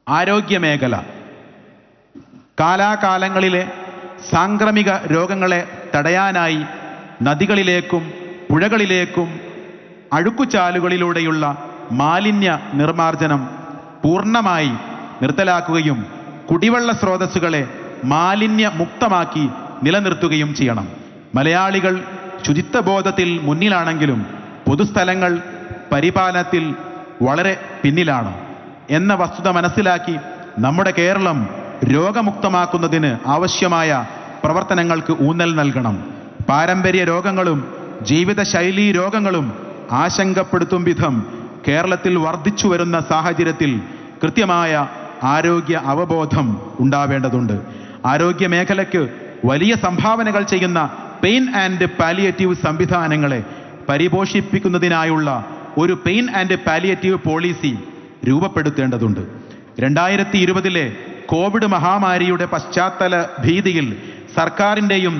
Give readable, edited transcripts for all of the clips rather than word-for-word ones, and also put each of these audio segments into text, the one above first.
ആരോഗ്യമേഖല കാലാകാലങ്ങളിലെ സാംക്രമിക രോഗങ്ങളെ തടയാനായി നദികളിലേക്കും പുഴകളിലേക്കും അഴുക്കുചാലുകളിലൂടെയുള്ള മാലിന്യ നിർമ്മാർജ്ജനം പൂർണ്ണമായി നിർത്തലാക്കുകയും കുടിവെള്ള സ്രോതസ്സുകളെ മാലിന്യമുക്തമാക്കി നിലനിർത്തുകയും ചെയ്യണം. മലയാളികൾ ശുചിത്വബോധത്തിൽ മുന്നിലാണെങ്കിലും പൊതുസ്ഥലങ്ങൾ പരിപാലനത്തിൽ വളരെ പിന്നിലാണ് എന്ന വസ്തുത മനസ്സിലാക്കി നമ്മുടെ കേരളം രോഗമുക്തമാക്കുന്നതിന് ആവശ്യമായ പ്രവർത്തനങ്ങൾക്ക് ഊന്നൽ നൽകണം. പാരമ്പര്യ രോഗങ്ങളും ജീവിതശൈലീ രോഗങ്ങളും ആശങ്കപ്പെടുത്തും വിധം കേരളത്തിൽ വർദ്ധിച്ചു വരുന്ന സാഹചര്യത്തിൽ കൃത്യമായ ആരോഗ്യ അവബോധം ഉണ്ടാവേണ്ടതുണ്ട്. ആരോഗ്യ മേഖലയ്ക്ക് വലിയ സംഭാവനകൾ ചെയ്യുന്ന പെയിൻ ആൻഡ് പാലിയേറ്റീവ് സംവിധാനങ്ങളെ പരിപോഷിപ്പിക്കുന്നതിനായുള്ള ഒരു പെയിൻ ആൻഡ് പാലിയേറ്റീവ് പോളിസി രൂപപ്പെടുത്തേണ്ടതുണ്ട്. 2020 കോവിഡ് മഹാമാരിയുടെ പശ്ചാത്തല ഭീതിയിൽ സർക്കാരിൻ്റെയും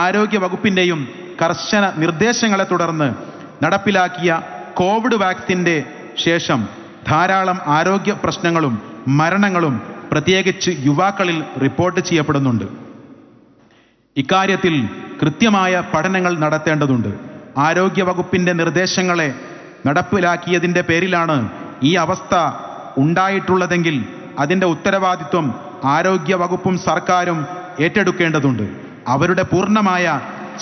ആരോഗ്യ വകുപ്പിൻ്റെയും കർശന നിർദ്ദേശങ്ങളെ തുടർന്ന് നടപ്പിലാക്കിയ കോവിഡ് വാക്സിൻ്റെ ശേഷം ധാരാളം ആരോഗ്യ പ്രശ്നങ്ങളും മരണങ്ങളും പ്രത്യേകിച്ച് യുവാക്കളിൽ റിപ്പോർട്ട് ചെയ്യപ്പെടുന്നുണ്ട്. ഇക്കാര്യത്തിൽ കൃത്യമായ പഠനങ്ങൾ നടത്തേണ്ടതുണ്ട്. ആരോഗ്യ വകുപ്പിൻ്റെ നിർദ്ദേശങ്ങളെ നടപ്പിലാക്കിയതിൻ്റെ പേരിലാണ് ഈ അവസ്ഥ ഉണ്ടായിട്ടുള്ളതെങ്കിൽ അതിൻ്റെ ഉത്തരവാദിത്വം ആരോഗ്യ വകുപ്പും സർക്കാരും ഏറ്റെടുക്കേണ്ടതുണ്ട്. അവരുടെ പൂർണ്ണമായ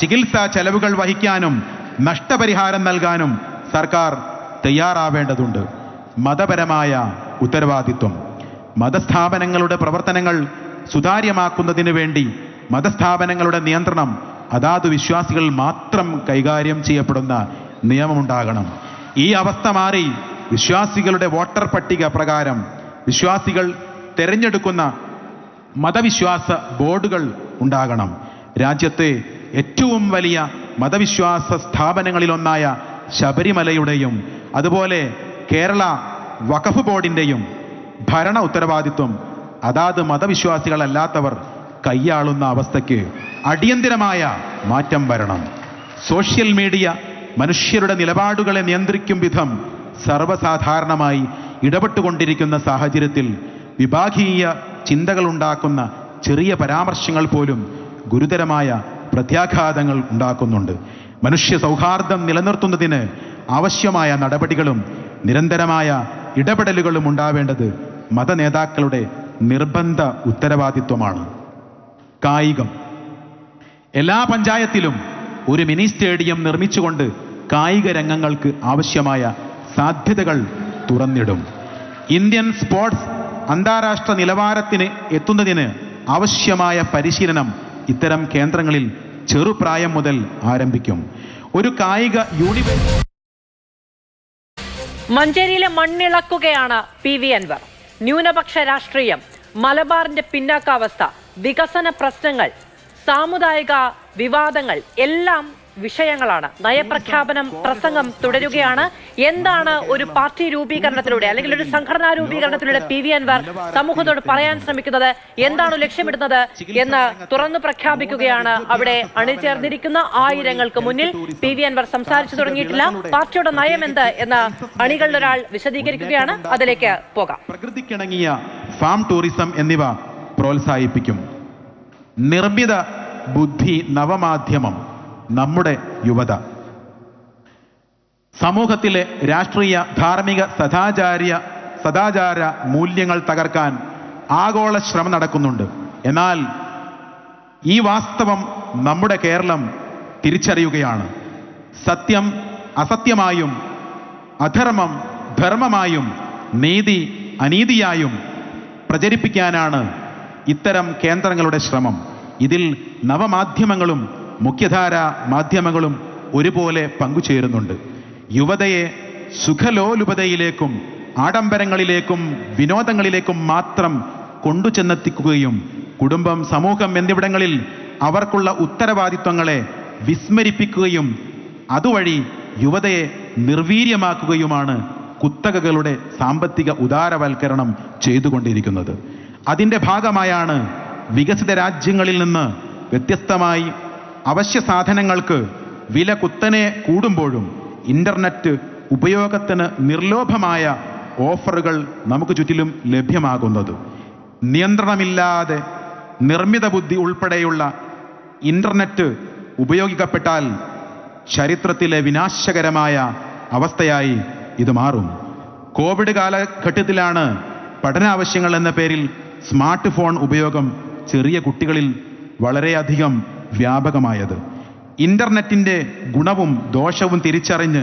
ചികിത്സാ ചെലവുകൾ വഹിക്കാനും നഷ്ടപരിഹാരം നൽകാനും സർക്കാർ തയ്യാറാവേണ്ടതുണ്ട്. മതപരമായ ഉത്തരവാദിത്വം മതസ്ഥാപനങ്ങളുടെ പ്രവർത്തനങ്ങൾ സുതാര്യമാക്കുന്നതിന് വേണ്ടി മതസ്ഥാപനങ്ങളുടെ നിയന്ത്രണം അതാത് വിശ്വാസികൾ മാത്രം കൈകാര്യം ചെയ്യപ്പെടുന്ന നിയമമുണ്ടാകണം. ഈ അവസ്ഥ മാറി വിശ്വാസികളുടെ വോട്ടർ പട്ടിക പ്രകാരം വിശ്വാസികൾ തിരഞ്ഞെടുക്കുന്ന മതവിശ്വാസ ബോർഡുകൾ ഉണ്ടാകണം. രാജ്യത്തെ ഏറ്റവും വലിയ മതവിശ്വാസ സ്ഥാപനങ്ങളിലൊന്നായ ശബരിമലയുടെയും അതുപോലെ കേരള വഖഫ് ബോർഡിൻ്റെയും ഭരണ ഉത്തരവാദിത്വം അതാത് മതവിശ്വാസികളല്ലാത്തവർ കൈയാളുന്ന അവസ്ഥയ്ക്ക് അടിയന്തിരമായ മാറ്റം വരണം. സോഷ്യൽ മീഡിയ മനുഷ്യരുടെ നിലപാടുകളെ നിയന്ത്രിക്കും വിധം സർവ്വസാധാരണമായി ഇടപെട്ടുകൊണ്ടിരിക്കുന്ന സാഹചര്യത്തിൽ വിഭാഗീയ ചിന്തകളുണ്ടാക്കുന്ന ചെറിയ പരാമർശങ്ങൾ പോലും ഗുരുതരമായ പ്രത്യാഘാതങ്ങൾ ഉണ്ടാക്കുന്നുണ്ട്. മനുഷ്യ സൗഹാർദ്ദം നിലനിർത്തുന്നതിന് ആവശ്യമായ നടപടികളും നിരന്തരമായ ഇടപെടലുകളും ഉണ്ടാവേണ്ടത് മതനേതാക്കളുടെ നിർബന്ധ ഉത്തരവാദിത്വമാണ്. കായികം എല്ലാ പഞ്ചായത്തിലും ഒരു മിനി സ്റ്റേഡിയം നിർമ്മിച്ചുകൊണ്ട് കായിക രംഗങ്ങൾക്ക് ആവശ്യമായ സാധ്യതകൾ തുറന്നിടും. ഇന്ത്യൻ സ്പോർട്സ് അന്താരാഷ്ട്ര നിലവാരത്തിന് എത്തുന്നതിന് ആവശ്യമായ പരിശീലനം ഇത്തരം കേന്ദ്രങ്ങളിൽ ചെറുപ്രായം മുതൽ ആരംഭിക്കും. ഒരു കായിക യൂണിവേഴ്സിറ്റി മഞ്ചേരിയിലെ മണ്ണിളക്കുകയാണ് PV അൻവർ. ന്യൂനപക്ഷ രാഷ്ട്രീയം, മലബാറിന്റെ പിന്നാക്കാവസ്ഥ, വികസന പ്രശ്നങ്ങൾ, സാമുദായിക വിവാദങ്ങൾ എല്ലാം വിഷയങ്ങളാണ്. നയപ്രഖ്യാപനം പ്രസംഗം തുടരുകയാണ്. എന്താണ് ഒരു പാർട്ടി രൂപീകരണത്തിലൂടെ അല്ലെങ്കിൽ ഒരു സംഘടനാ രൂപീകരണത്തിലൂടെ PV അൻവർ സമൂഹത്തോട് പറയാൻ ശ്രമിക്കുന്നത്, എന്താണ് ലക്ഷ്യമിടുന്നത് എന്ന് തുറന്നു പ്രഖ്യാപിക്കുകയാണ്. അവിടെ അണിചേർന്നിരിക്കുന്ന ആയിരങ്ങൾക്ക് മുന്നിൽ PV അൻവർ സംസാരിച്ചു തുടങ്ങിയിട്ടില്ല. പാർട്ടിയുടെ നയം എന്ത് എന്ന് അണികളിൽ ഒരാൾ വിശദീകരിക്കുകയാണ്. അതിലേക്ക് പോകാം. പ്രകൃതിക്കിണങ്ങിയ ഫാം ടൂറിസം എന്നിവ പ്രോത്സാഹിപ്പിക്കും. നിർമ്മിത ബുദ്ധി നവമാധ്യമം നമ്മുടെ യുവത. സമൂഹത്തിലെ രാഷ്ട്രീയ ധാർമ്മിക സദാചാര മൂല്യങ്ങൾ തകർക്കാൻ ആഗോള ശ്രമം നടക്കുന്നുണ്ട്. എന്നാൽ ഈ വാസ്തവം നമ്മുടെ കേരളം തിരിച്ചറിയുകയാണ്. സത്യം അസത്യമായും അധർമ്മം ധർമ്മമായും നീതി അനീതിയായും പ്രചരിപ്പിക്കാനാണ് ഇത്തരം കേന്ദ്രങ്ങളുടെ ശ്രമം. ഇതിൽ നവമാധ്യമങ്ങളും മുഖ്യധാര മാധ്യമങ്ങളും ഒരുപോലെ പങ്കുചേരുന്നുണ്ട്. യുവതയെ സുഖലോലുപതയിലേക്കും ആഡംബരങ്ങളിലേക്കും വിനോദങ്ങളിലേക്കും മാത്രം കൊണ്ടുചെന്നെത്തിക്കുകയും കുടുംബം, സമൂഹം എന്നിവിടങ്ങളിൽ അവർക്കുള്ള ഉത്തരവാദിത്വങ്ങളെ വിസ്മരിപ്പിക്കുകയും അതുവഴി യുവതയെ നിർവീര്യമാക്കുകയുമാണ് കുത്തകകളുടെ സാമ്പത്തിക ഉദാരവൽക്കരണം ചെയ്തുകൊണ്ടിരിക്കുന്നത്. അതിൻ്റെ ഭാഗമായാണ് വികസിത രാജ്യങ്ങളിൽ നിന്ന് വ്യത്യസ്തമായി അവശ്യ സാധനങ്ങൾക്ക് വില കുത്തനെ കൂടുമ്പോഴും ഇന്റർനെറ്റ് ഉപയോഗത്തിന് നിർലോഭമായ ഓഫറുകൾ നമുക്ക് ചുറ്റിലും ലഭ്യമാകുന്നത്. നിയന്ത്രണമില്ലാതെ നിർമ്മിത ബുദ്ധി ഉൾപ്പെടെയുള്ള ഇന്റർനെറ്റ് ഉപയോഗിക്കപ്പെട്ടാൽ ചരിത്രത്തിലെ വിനാശകരമായ അവസ്ഥയായി ഇത് മാറും. കോവിഡ് കാലഘട്ടത്തിലാണ് പഠനാവശ്യങ്ങൾ എന്ന പേരിൽ സ്മാർട്ട് ഫോൺ ഉപയോഗം ചെറിയ കുട്ടികളിൽ വളരെയധികം വ്യാപകമായത്. ഇന്റർനെറ്റിന്റെ ഗുണവും ദോഷവും തിരിച്ചറിഞ്ഞ്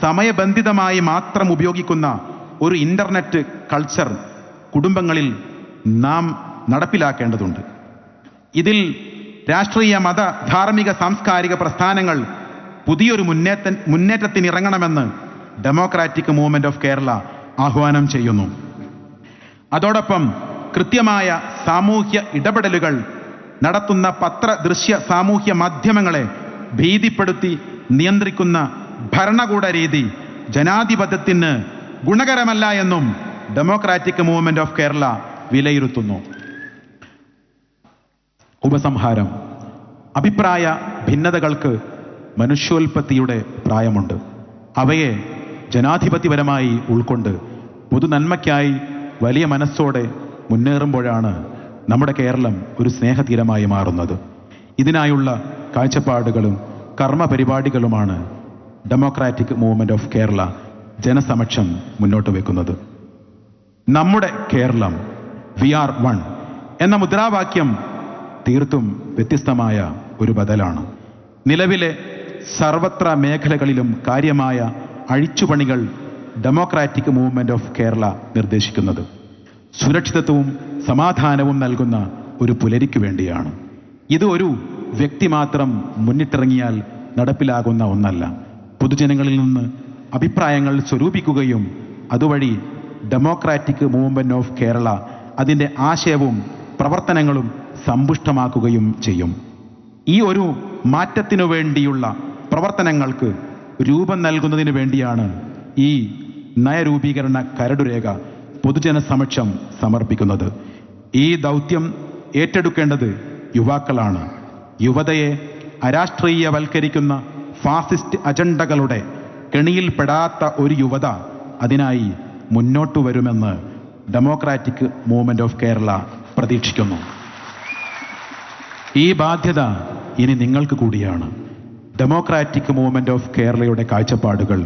സമയബന്ധിതമായി മാത്രം ഉപയോഗിക്കുന്ന ഒരു ഇന്റർനെറ്റ് കൾച്ചർ കുടുംബങ്ങളിൽ നാം നടപ്പിലാക്കേണ്ടതുണ്ട്. ഇതിൽ രാഷ്ട്രീയ, മത, ധാർമ്മിക, സാംസ്കാരിക പ്രസ്ഥാനങ്ങൾ പുതിയൊരു മുന്നേറ്റത്തിനിറങ്ങണമെന്ന് ഡെമോക്രാറ്റിക് മൂവ്മെന്റ് ഓഫ് കേരള ആഹ്വാനം ചെയ്യുന്നു. അതോടൊപ്പം കൃത്യമായ സാമൂഹ്യ ഇടപെടലുകൾ നടത്തുന്ന പത്ര, ദൃശ്യ, സാമൂഹ്യ മാധ്യമങ്ങളെ ഭീതിപ്പെടുത്തി നിയന്ത്രിക്കുന്ന ഭരണകൂട രീതി ജനാധിപത്യത്തിന് ഗുണകരമല്ല എന്നും ഡെമോക്രാറ്റിക് മൂവ്മെന്റ് ഓഫ് കേരള വിലയിരുത്തുന്നു. ഉപസംഹാരം: അഭിപ്രായ ഭിന്നതകൾക്ക് മനുഷ്യോൽപത്തിയുടെ പ്രായമുണ്ട്. അവയെ ജനാധിപത്യപരമായി ഉൾക്കൊണ്ട് പൊതുനന്മയ്ക്കായി വലിയ മനസ്സോടെ മുന്നേറുമ്പോഴാണ് നമ്മുടെ കേരളം ഒരു സ്നേഹതീരമായി മാറുന്നത്. ഇതിനായുള്ള കാഴ്ചപ്പാടുകളും കർമ്മപരിപാടികളുമാണ് ഡെമോക്രാറ്റിക് മൂവ്മെന്റ് ഓഫ് കേരള ജനസമക്ഷം മുന്നോട്ട് വെക്കുന്നത്. നമ്മുടെ കേരളം, വി ആർ വൺ എന്ന മുദ്രാവാക്യം തീർത്തും വ്യത്യസ്തമായ ഒരു ബദലാണ്. നിലവിലെ സർവത്ര മേഖലകളിലും കാര്യമായ അഴിച്ചുപണികൾ ഡെമോക്രാറ്റിക് മൂവ്മെന്റ് ഓഫ് കേരള നിർദ്ദേശിക്കുന്നത് സുരക്ഷിതത്വവും സമാധാനവും നൽകുന്ന ഒരു പുലരിക്കു വേണ്ടിയാണ്. ഇത് ഒരു വ്യക്തി മാത്രം മുന്നിട്ടിറങ്ങിയാൽ നടപ്പിലാകുന്ന ഒന്നല്ല. പൊതുജനങ്ങളിൽ നിന്ന് അഭിപ്രായങ്ങൾ സ്വരൂപിക്കുകയും അതുവഴി ഡെമോക്രാറ്റിക് മൂവ്മെന്റ് ഓഫ് കേരള അതിൻ്റെ ആശയവും പ്രവർത്തനങ്ങളും സമ്പുഷ്ടമാക്കുകയും ചെയ്യും. ഈ ഒരു മാറ്റത്തിനു വേണ്ടിയുള്ള പ്രവർത്തനങ്ങൾക്ക് രൂപം നൽകുന്നതിന് വേണ്ടിയാണ് ഈ നയരൂപീകരണ കരടുരേഖ പൊതുജന സമക്ഷം സമർപ്പിക്കുന്നത്. ഈ ദൗത്യം ഏറ്റെടുക്കേണ്ടത് യുവാക്കളാണ്. യുവതയെ അരാഷ്ട്രീയവൽക്കരിക്കുന്ന ഫാസിസ്റ്റ് അജണ്ടകളുടെ കെണിയിൽപ്പെടാത്ത ഒരു യുവത അതിനായി മുന്നോട്ടു വരുമെന്ന് ഡെമോക്രാറ്റിക് മൂവ്മെന്റ് ഓഫ് കേരള പ്രതീക്ഷിക്കുന്നു. ഈ ബാധ്യത ഇനി നിങ്ങൾക്ക് കൂടിയാണ്. ഡെമോക്രാറ്റിക് മൂവ്മെന്റ് ഓഫ് കേരളയുടെ കാഴ്ചപ്പാടുകൾ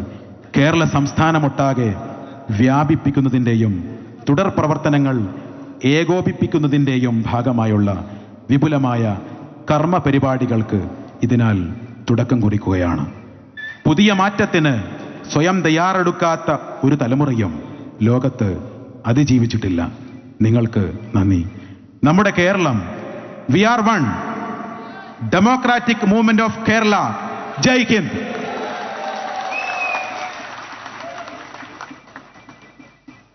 കേരള സംസ്ഥാനമൊട്ടാകെ വ്യാപിപ്പിക്കുന്നതിൻ്റെയും തുടർ പ്രവർത്തനങ്ങൾ ഏകോപിപ്പിക്കുന്നതിൻ്റെയും ഭാഗമായുള്ള വിപുലമായ കർമ്മ പരിപാടികൾക്ക് ഇതിനാൽ തുടക്കം കുറിക്കുകയാണ്. പുതിയ മാറ്റത്തിന് സ്വയം തയ്യാറെടുക്കാത്ത ഒരു തലമുറയും ലോകത്ത് അതിജീവിച്ചിട്ടില്ല. നിങ്ങൾക്ക് നന്ദി. നമ്മുടെ Kerala, we are one, democratic movement of Kerala. ജയ് ഹിന്ദ്.